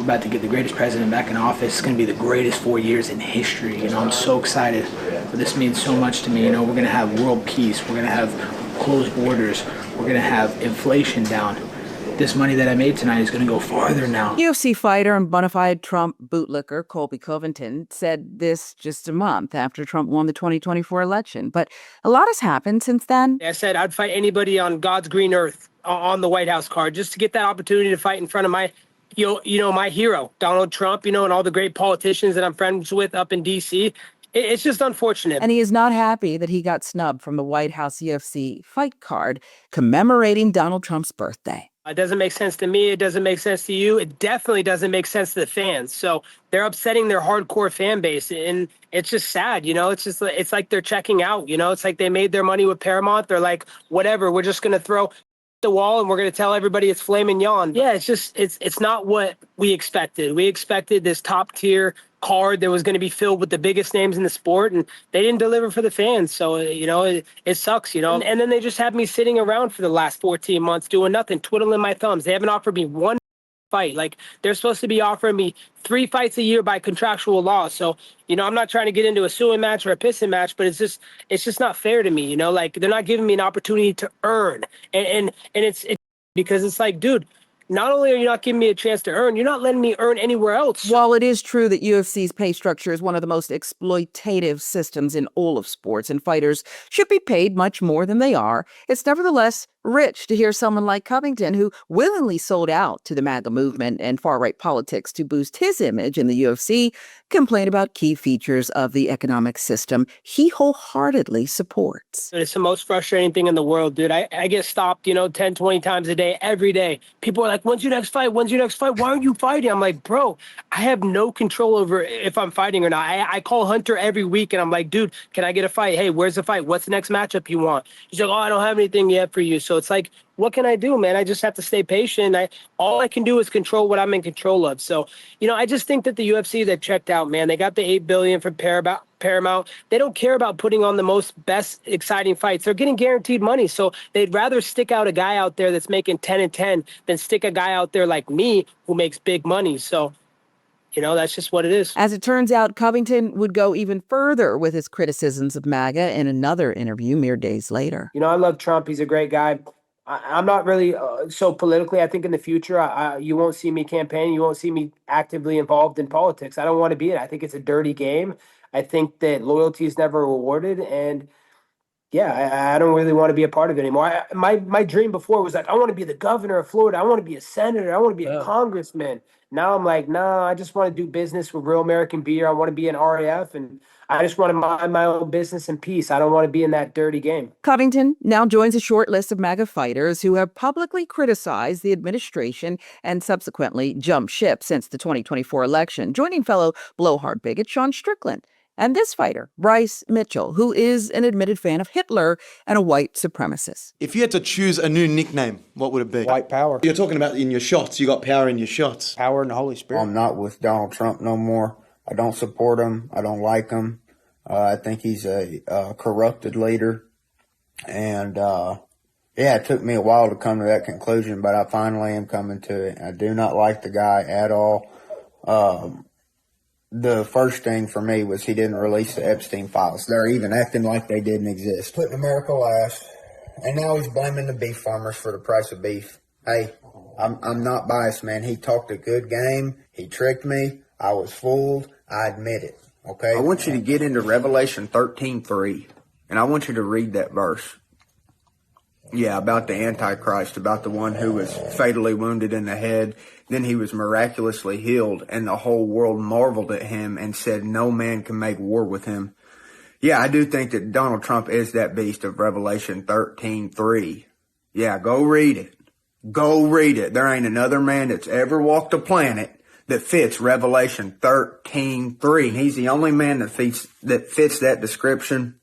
about to get the greatest president back in office. It's going to be the greatest 4 years in history. You know, I'm so excited. This means so much to me. You know, we're going to have world peace. We're going to have closed borders. We're going to have inflation down. This money that I made tonight is going to go farther now. UFC fighter and bona fide Trump bootlicker Colby Covington said this just a month after Trump won the 2024 election. But a lot has happened since then. I said I'd fight anybody on God's green earth on the White House card just to get that opportunity to fight in front of my, my hero, Donald Trump, and all the great politicians that I'm friends with up in D.C. It's just unfortunate. And he is not happy that he got snubbed from the White House UFC fight card commemorating Donald Trump's birthday. It doesn't make sense to me. It doesn't make sense to you. It definitely doesn't make sense to the fans. So they're upsetting their hardcore fan base. And it's just sad, it's like they're checking out, it's like they made their money with Paramount. They're like, whatever, we're just going to throw the wall and we're going to tell everybody it's filet mignon. Yeah, it's not what we expected. We expected this top tier card that was going to be filled with the biggest names in the sport, and they didn't deliver for the fans. So, it sucks, And then they just have me sitting around for the last 14 months doing nothing, twiddling my thumbs. They haven't offered me one fight. Like, they're supposed to be offering me 3 fights a year by contractual law. So, I'm not trying to get into a suing match or a pissing match, but it's just not fair to me, Like, they're not giving me an opportunity to earn. And it's because it's like, dude, not only are you not giving me a chance to earn, you're not letting me earn anywhere else. While it is true that UFC's pay structure is one of the most exploitative systems in all of sports, and fighters should be paid much more than they are, it's nevertheless rich to hear someone like Covington, who willingly sold out to the MAGA movement and far-right politics to boost his image in the UFC, complain about key features of the economic system he wholeheartedly supports. It's the most frustrating thing in the world, dude. I get stopped, 10, 20 times a day, every day. People are like, when's your next fight? When's your next fight? Why aren't you fighting? I'm like, bro, I have no control over if I'm fighting or not. I call Hunter every week and I'm like, dude, can I get a fight? Hey, where's the fight? What's the next matchup you want? He's like, oh, I don't have anything yet for you. So it's like, what can I do, man? I just have to stay patient. All I can do is control what I'm in control of. So, I just think that the UFC, they checked out, man. They got the $8 billion from Paramount. They don't care about putting on the best exciting fights. They're getting guaranteed money. So they'd rather stick out a guy out there that's making 10 and 10 than stick a guy out there like me who makes big money. So, that's just what it is. As it turns out, Covington would go even further with his criticisms of MAGA in another interview mere days later. I love Trump. He's a great guy. I'm not really so politically. I think in the future, you won't see me campaigning. You won't see me actively involved in politics. I don't want to be it. I think it's a dirty game. I think that loyalty is never rewarded. And yeah, I don't really want to be a part of it anymore. My dream before was like, I want to be the governor of Florida. I want to be a senator. I want to be a congressman. Now I'm like, nah, I just want to do business with real American beer. I want to be an RAF, and I just want to mind my own business in peace. I don't want to be in that dirty game. Covington now joins a short list of MAGA fighters who have publicly criticized the administration and subsequently jumped ship since the 2024 election, joining fellow blowhard bigot Sean Strickland. And this fighter, Bryce Mitchell, who is an admitted fan of Hitler and a white supremacist. If you had to choose a new nickname, what would it be? White power. You're talking about in your shots. You got power in your shots. Power in the Holy Spirit. I'm not with Donald Trump no more. I don't support him. I don't like him. I think he's a corrupted leader. And, it took me a while to come to that conclusion, but I finally am coming to it. I do not like the guy at all. The first thing for me was he didn't release the Epstein files. They're even acting like they didn't exist. Putting America last. And now he's blaming the beef farmers for the price of beef. Hey, I'm not biased, man. He talked a good game. He tricked me. I was fooled. I admit it. Okay? I want you to get into Revelation 13:3, and I want you to read that verse. Yeah, about the Antichrist, about the one who was fatally wounded in the head. Then he was miraculously healed, and the whole world marveled at him and said no man can make war with him. Yeah, I do think that Donald Trump is that beast of Revelation 13:3. Yeah, go read it. Go read it. There ain't another man that's ever walked the planet that fits Revelation 13:3. He's the only man that fits that description.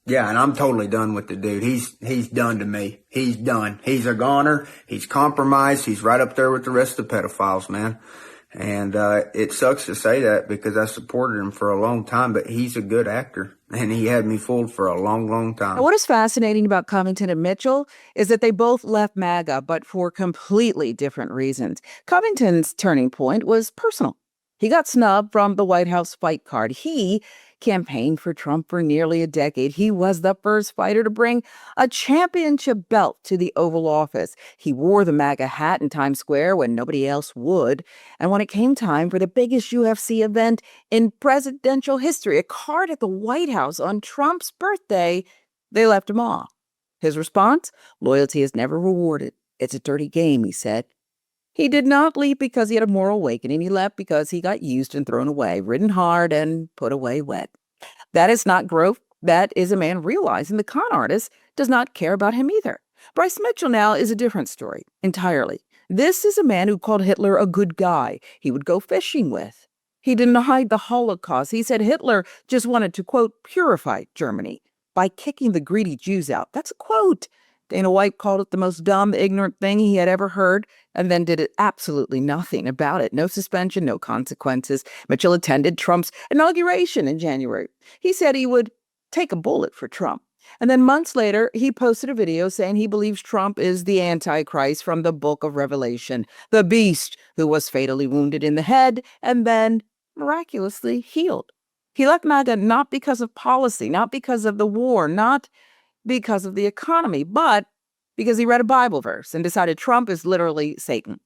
Yeah, and I'm totally done with the dude. He's done to me. He's done. He's a goner. He's compromised. He's right up there with the rest of the pedophiles, man. And it sucks to say that because I supported him for a long time, but he's a good actor, and he had me fooled for a long, long time. Now, what is fascinating about Covington and Mitchell is that they both left MAGA, but for completely different reasons. Covington's turning point was personal. He got snubbed from the White House fight card. He campaigned for Trump for nearly a decade. He was the first fighter to bring a championship belt to the Oval Office. He wore the MAGA hat in Times Square when nobody else would. And when it came time for the biggest UFC event in presidential history, a card at the White House on Trump's birthday, they left him off. His response? Loyalty is never rewarded. It's a dirty game, he said. He did not leave because he had a moral awakening. He left because he got used and thrown away, ridden hard and put away wet. That is not growth. That is a man realizing the con artist does not care about him either. Bryce Mitchell now is a different story entirely. This is a man who called Hitler a good guy he would go fishing with. He denied the Holocaust. He said Hitler just wanted to, quote, purify Germany by kicking the greedy Jews out. That's a quote. Dana White called it the most dumb, ignorant thing he had ever heard, and then did absolutely nothing about it. No suspension, no consequences. Mitchell attended Trump's inauguration in January. He said he would take a bullet for Trump. And then months later, he posted a video saying he believes Trump is the Antichrist from the book of Revelation, the beast who was fatally wounded in the head and then miraculously healed. He left MAGA not because of policy, not because of the war, not because of the economy, but because he read a Bible verse and decided Trump is literally Satan.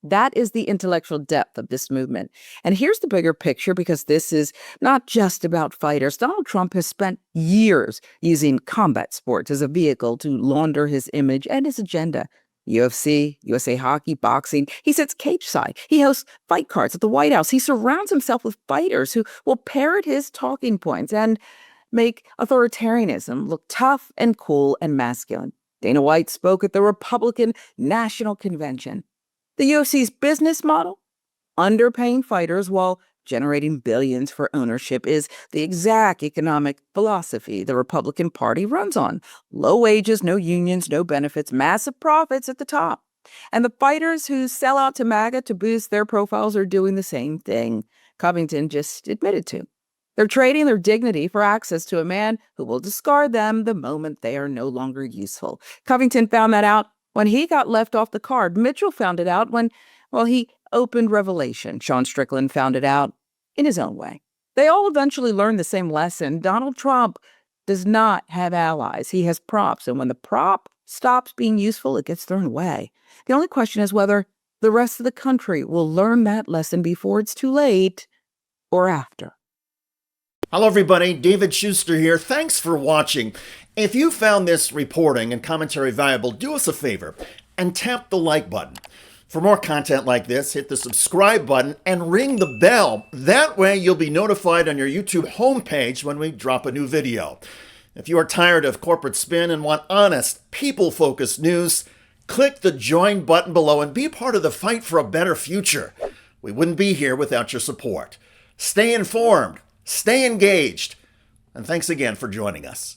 That is the intellectual depth of this movement. And here's the bigger picture, because this is not just about fighters. Donald Trump has spent years using combat sports as a vehicle to launder his image and his agenda. UFC, USA Hockey, boxing. He sits cage side. He hosts fight cards at the White House. He surrounds himself with fighters who will parrot his talking points and make authoritarianism look tough and cool and masculine. Dana White spoke at the Republican National Convention. The UFC's business model, underpaying fighters while generating billions for ownership, is the exact economic philosophy the Republican Party runs on. Low wages, no unions, no benefits, massive profits at the top. And the fighters who sell out to MAGA to boost their profiles are doing the same thing. Covington just admitted to. They're trading their dignity for access to a man who will discard them the moment they are no longer useful. Covington found that out when he got left off the card. Mitchell found it out when, he opened Revelation. Sean Strickland found it out in his own way. They all eventually learned the same lesson. Donald Trump does not have allies. He has props. And when the prop stops being useful, it gets thrown away. The only question is whether the rest of the country will learn that lesson before it's too late or after. Hello everybody, David Schuster here. Thanks for watching. If you found this reporting and commentary valuable, do us a favor and tap the like button. For more content like this, hit the subscribe button and ring the bell. That way you'll be notified on your YouTube homepage when we drop a new video. If you are tired of corporate spin and want honest, people-focused news, click the join button below and be part of the fight for a better future. We wouldn't be here without your support. Stay informed. Stay engaged, and thanks again for joining us.